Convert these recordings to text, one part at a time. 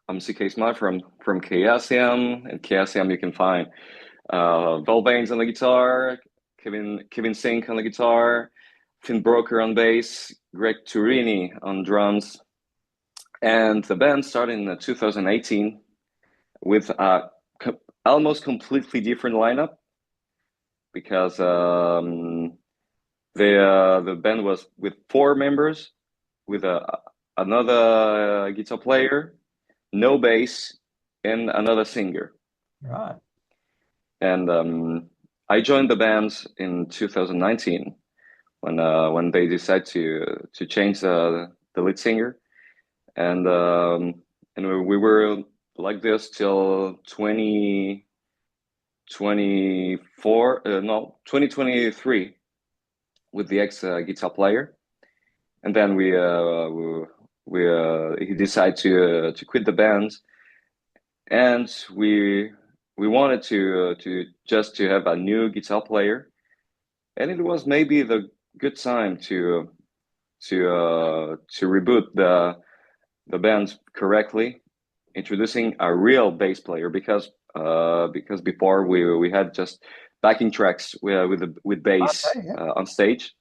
I'm CK Smart from Chaoseum. And Chaoseum, you can find Volbanes on the guitar, Kevin Sink on the guitar, Finn Broker on bass, Greg Turini on drums. And the band started in 2018 with a almost completely different lineup because the band was with four members, with another guitar player, no bass, and another singer. Right. And I joined the band in 2019 when they decided to change the lead singer, and we were like this till 2024, no, 2023 with the ex guitar player, and then he decided to quit the band, and we wanted to just to have a new guitar player, and it was maybe the good time to reboot the band correctly, introducing a real bass player because before we had just backing tracks with bass Okay. Yeah. on stage.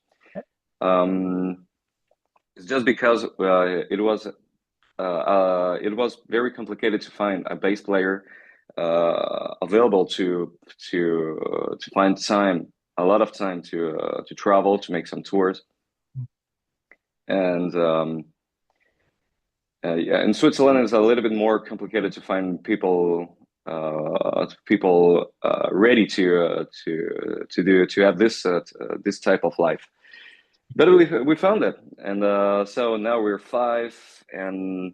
Um, it's just because it was very complicated to find a bass player available to find time, a lot of time to travel, to make some tours. And yeah, in Switzerland, it's a little bit more complicated to find people ready to have this type of life. But we found it, and so now we're five, and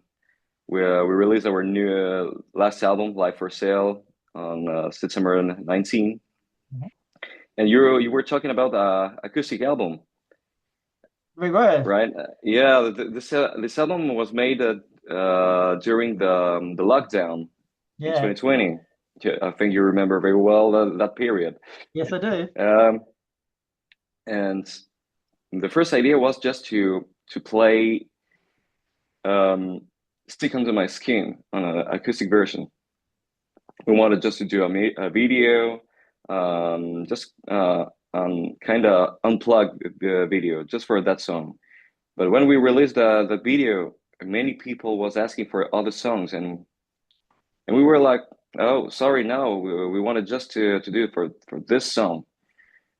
we released our new last album, Live for Sale, on September 19. Mhm. And you were talking about acoustic album, We were. right? Yeah, this album was made during the lockdown in Yeah. 2020. Yeah, I think you remember very well that period. Yes, I do. Um, and the first idea was just to play um, "Stick Under My Skin" on an acoustic version. We wanted just to do a video, just kind of unplug the video just for that song. But when we released the video, many people was asking for other songs, and we were like, "Oh, sorry, no, we wanted just to do it for this song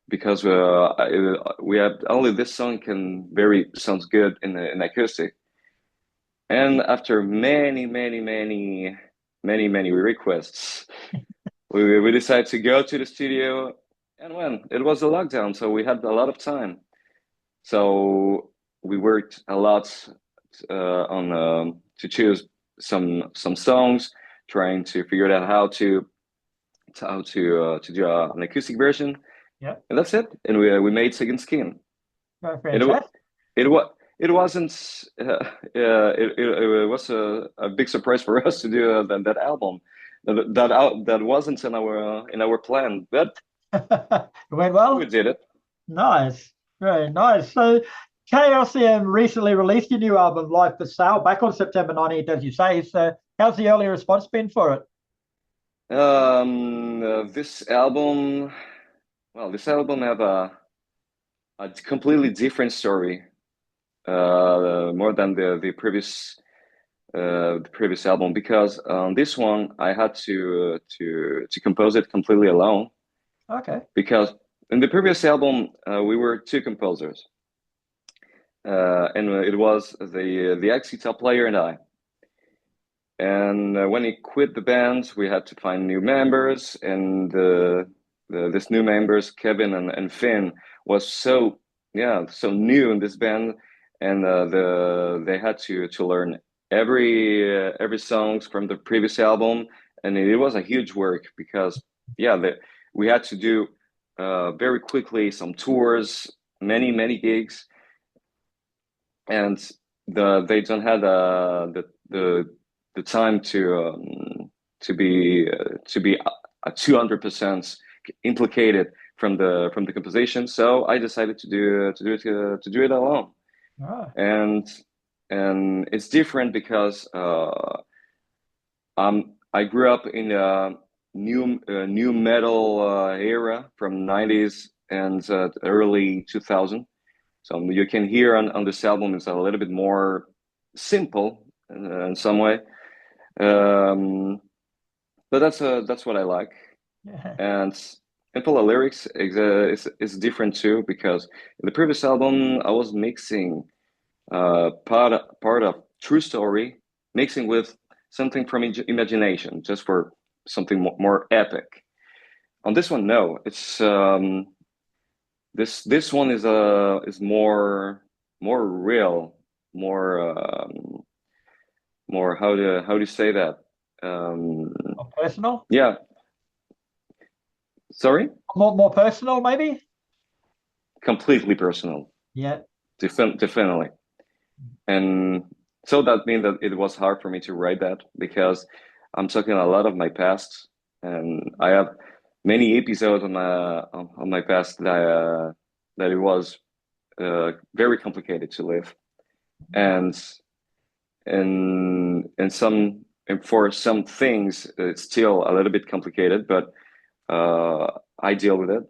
because we have only this song can very sounds good in acoustic." And after many requests, we decided to go to the studio, and when it was a lockdown, so we had a lot of time. So we worked a lot on to choose some songs, trying to figure out how to do an acoustic version, Yep. and that's it. And we made Second Skin, Very and fantastic. it wasn't it was a big surprise for us to do that album. That wasn't in our plan, but It went we well. did it. Nice. Very nice. So Chaosium recently released your new album, Live for Sale, back on September 19th, as you say. So how's the early response been for it? This album, well, this album have a completely different story, more than the previous album, because on this one I had to compose it completely alone, Okay. because in the previous album we were two composers, and it was the ex guitar player and I. And when he quit the band, we had to find new members, and this new members, Kevin and Finn, was so yeah so new in this band, and they had to learn every songs from the previous album, and it was a huge work because we had to do very quickly some tours, many gigs, and they don't have the time to be 200% implicated from the composition. So I decided to do it alone, Oh, and it's different because I grew up in a new metal era from 90s and early 2000. So you can hear on this album it's a little bit more simple in some way. But that's what I like. Yeah. And for the lyrics is different too because in the previous album I was mixing part of true story, mixing with something from imagination, just for something more epic. On this one, no, it's this one is more real, more how do you say that? More personal? Yeah, sorry, More personal, maybe? completely personal, Yeah. definitely. And so that means that it was hard for me to write that because I'm talking a lot of my past, and I have many episodes on my past that it was very complicated to live, and and for some things it's still a little bit complicated, but uh, I deal with it.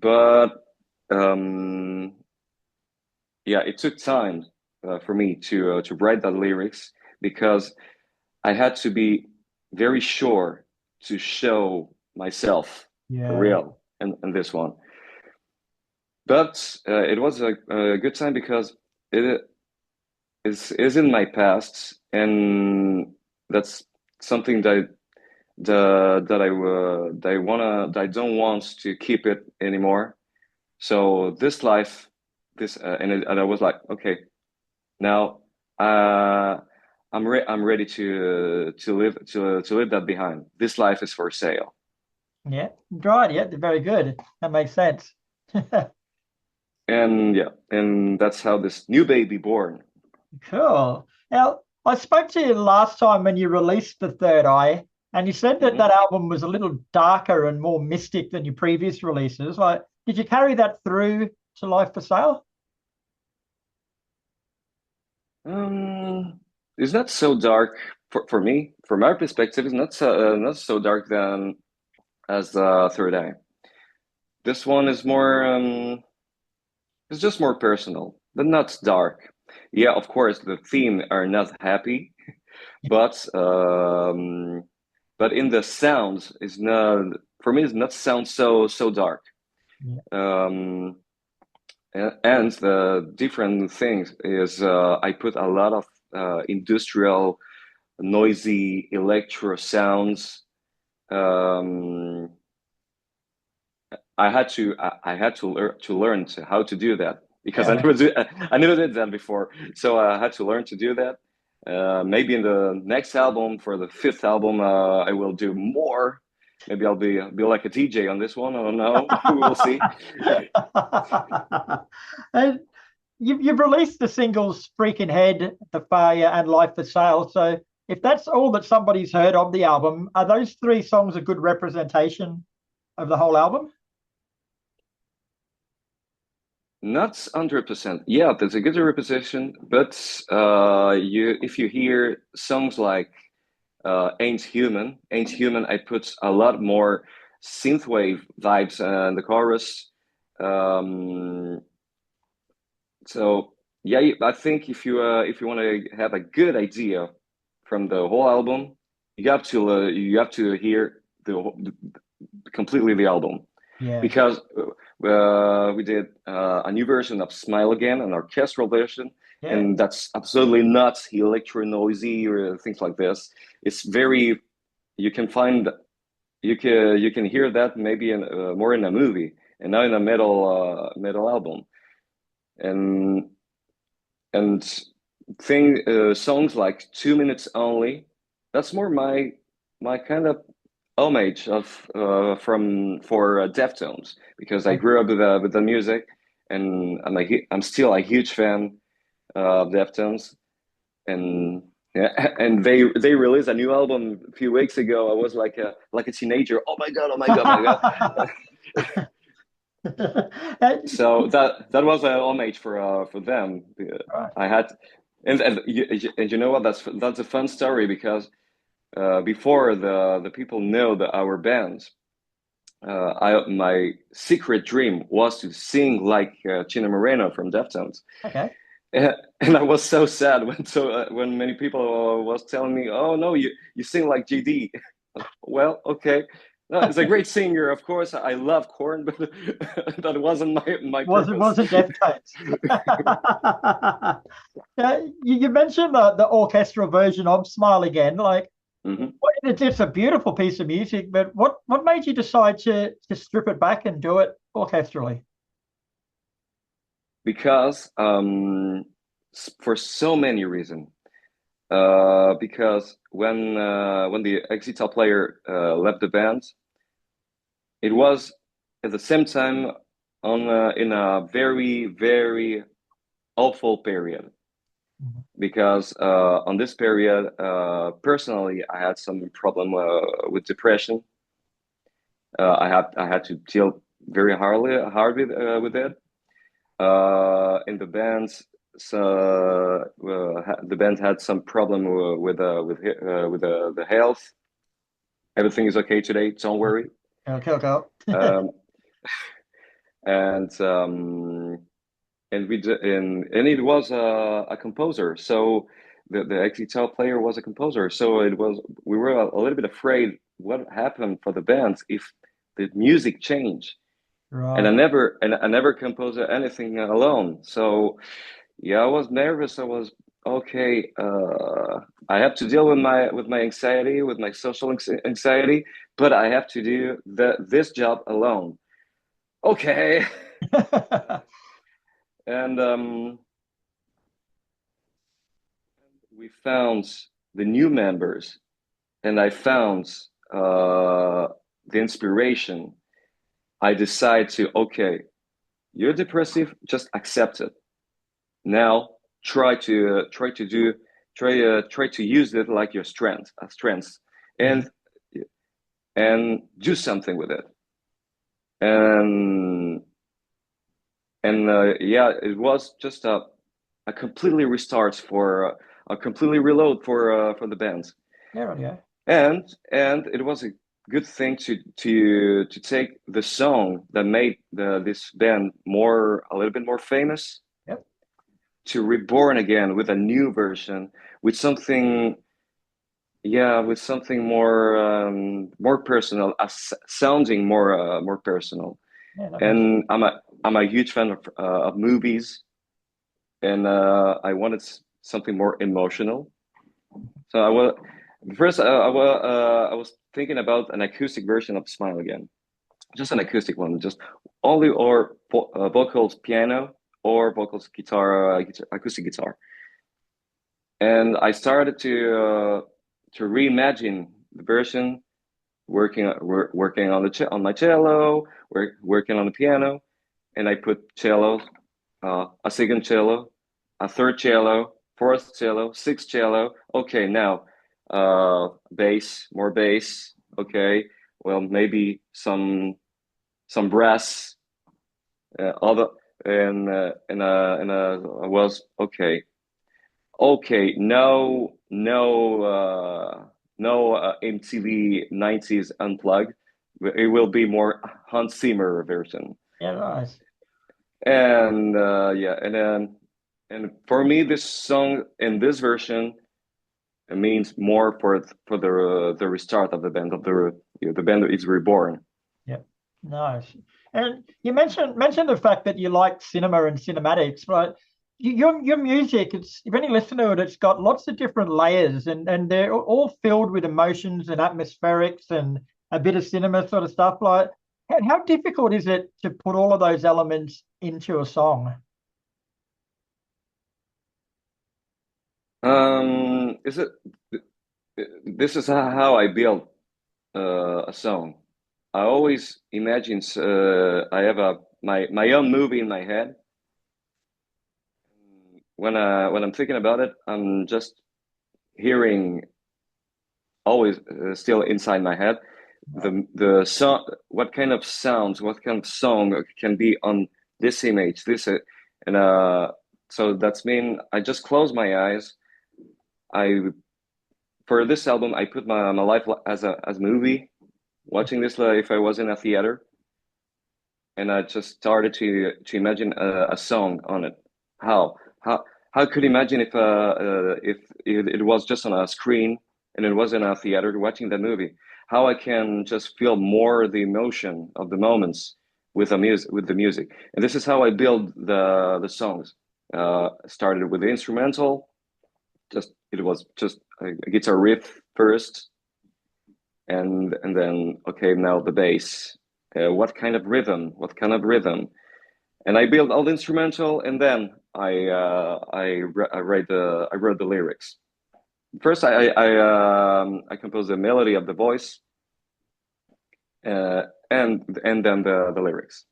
But um, yeah, it took time for me to write that lyrics because I had to be very sure to show myself for Yeah. real in this one. But it was a good time because it is in my past, and that's something that I don't want to keep it anymore. So this life, and I was like, okay, now I'm ready to live that behind. This life is for sale. Yeah. Right. Yeah. Very good. That makes sense. And yeah, and that's how this new baby born. Cool. Now, I spoke to you last time when you released The Third Eye, and you said that Mhm. that album was a little darker and more mystic than your previous releases. Like, did you carry that through to Life for Sale? It's not so dark for me. From our perspective, it's not so dark than as Third Eye. This one is more it's just more personal, but not dark. Yeah, of course, the theme are not happy, but in the sound is not for me. It's not sound so dark. Yeah. Um, and the different things is I put a lot of industrial, noisy electro sounds. Um, I had to learn how to do that because Yeah. I never did that before. So I had to learn to do that. Maybe in the next album, for the fifth album, I will do more. Maybe I'll be like a DJ on this one. I don't know. We will see. And you've released the singles Freaking Head, The Failure, and Life for Sale. So if that's all that somebody's heard of the album, are those three songs a good representation of the whole album? Not 100%. Yeah, that's a good representation. But you if you hear songs like Ain't Human, I put a lot more synthwave vibes in the chorus. Um, so yeah, I think if you want to have a good idea from the whole album, you have to hear completely the album Yeah. because we did a new version of Smile Again, an orchestral version, Yeah. and that's absolutely not electro noisy or things like this. It's very you can find you can hear that maybe more in a movie and not in a metal album. And and thing songs like 2 minutes only. That's more my kind of homage of from for Deftones because I grew up with the music, and I'm still a huge fan of Deftones. And yeah, and they released a new album a few weeks ago. I was like a teenager. Oh my god! Oh my god! Oh my god! So that was a homage for them. Right. I had, and you know what? That's a fun story because before the people know that our bands, my secret dream was to sing like Chino Moreno from Deftones. Okay. And I was so sad when many people was telling me, "Oh no, you sing like GD." Well, okay. No, it's a great singer, of course. I love Korn, but that wasn't my purpose. Wasn't Deftones. You mentioned the orchestral version of Smile Again. Like, Mhm. it's a beautiful piece of music, but what made you decide to strip it back and do it orchestrally? Because for so many reasons. Because when the ex-guitar player left the band, it was at the same time in a very, very awful period. Because on this period, personally, I had some problem with depression. I had to deal very hard with it. In the bands, so the band had some problem with the health. Everything is okay today. Don't worry. Okay, okay. Um, and and it was a composer. So the ex-guitar player was a composer. So we were a little bit afraid what happened for the band if the music changed. And Right. I never composed anything alone. So yeah, I was nervous. I was okay. I have to deal with my anxiety, with my social anxiety, but I have to do this job alone. Okay. And we found the new members, and I found the inspiration. I decide to, okay, you're depressive, just accept it. Now try to use it like your strength, and and do something with it. And yeah, it was just a completely restart for a completely reload for the band. Yeah, right, yeah. And it was a good thing to take the song that made this band a little bit more famous, Yep. to reborn again with a new version, with something, yeah, with something more personal, sounding more personal. Yeah, that makes And I'm a huge fan of movies, and I wanted something more emotional. So I was thinking about an acoustic version of Smile Again, just an acoustic one, just only or vocals piano or vocals acoustic guitar. And I started to reimagine the version, working on on my cello, working on the piano, and I put cello, a second cello, a third cello, fourth cello, sixth cello. Okay, now more bass. Okay, well, maybe some brass. All the and I was okay. Okay, no MTV 90s unplugged. It will be more Hans Zimmer version. yeah, nice. And yeah, and for me, this song in this version, it means more for the restart of the band, the band is reborn. Yeah, nice. And you mentioned the fact that you like cinema and cinematics, but your music, it's if any listen to it, it's got lots of different layers, and they're all filled with emotions and atmospherics and a bit of cinema sort of stuff. Like, how difficult is it to put all of those elements into a song? Is it? This is how I build a song. I always imagine I have my own movie in my head. When I'm thinking about it, I'm just hearing, always still inside my head, the song, what kind of sounds, what kind of song can be on this image, and so that's mean I just close my eyes. I for this album, I put my life as a movie, watching this if I was in a theater, and I just started to imagine a song on it. How how how could you imagine if it was just on a screen and it was in a theater watching that movie? How I can just feel more the emotion of the moments with the music, and this is how I build the songs. Started with the instrumental, just it was just a guitar riff first, and then okay, now the bass. What kind of rhythm? What kind of rhythm? And I built all the instrumental, and then I wrote the lyrics. First, I composed the melody of the voice, and then the lyrics.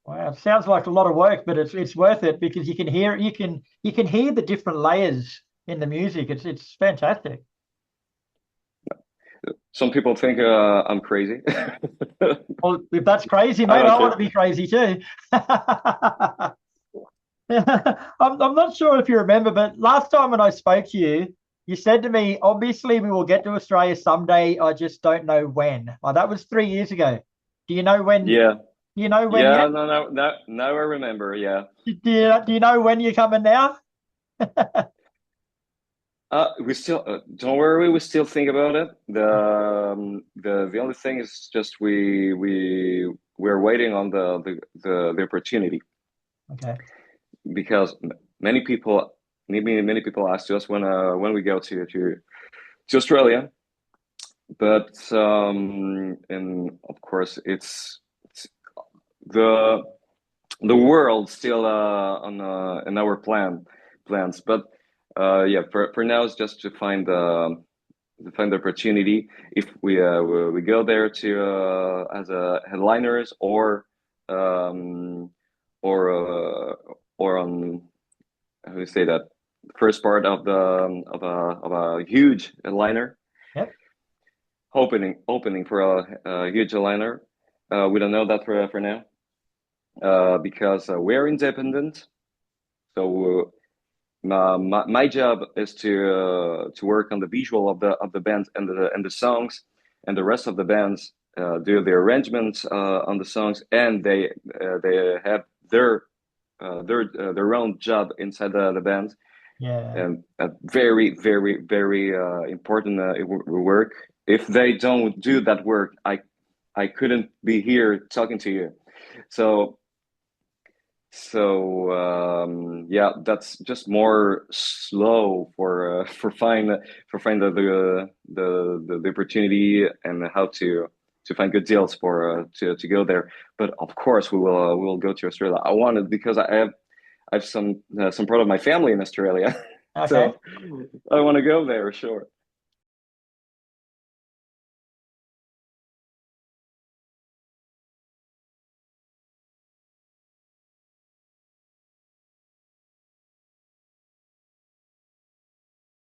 Wow, sounds like a lot of work, but it's worth it because you can hear the different layers in the music. It's fantastic. Some people think I'm crazy. Well, if that's crazy, I mate, don't I want to care. be crazy too. I'm not sure if you remember, but last time when I spoke to you, you said to me, obviously we will get to Australia someday. I just don't know when. Oh, that was 3 years ago. Do you know when? Yeah, Do you know when yeah. yet? No, no, no. Now I remember. Yeah. Do you know when you're coming now? We still don't worry. We still think about it. The only thing is just we're waiting on the opportunity, Okay. because many people many people ask us when we go to Australia, but and of course it's the the world still on in our plans, but yeah, for now it's just to find the opportunity if we go there to as a headliners um, or uh, or on how do you say that, first part of the of a huge headliner, Yep. opening for a huge headliner. We don't know that for now, because we're independent. So my job is to work on the visual of the band and the songs, and the rest of the bands do the arrangements on the songs, and they have their own job inside the band, Yeah. and a very important work. If they don't do that work, I couldn't be here talking to you. So yeah, that's just more slow for find the opportunity and how to find good deals for to go there. But of course we will go to Australia. I wanted because I have some part of my family in Australia, Okay. so I want to go there. Sure.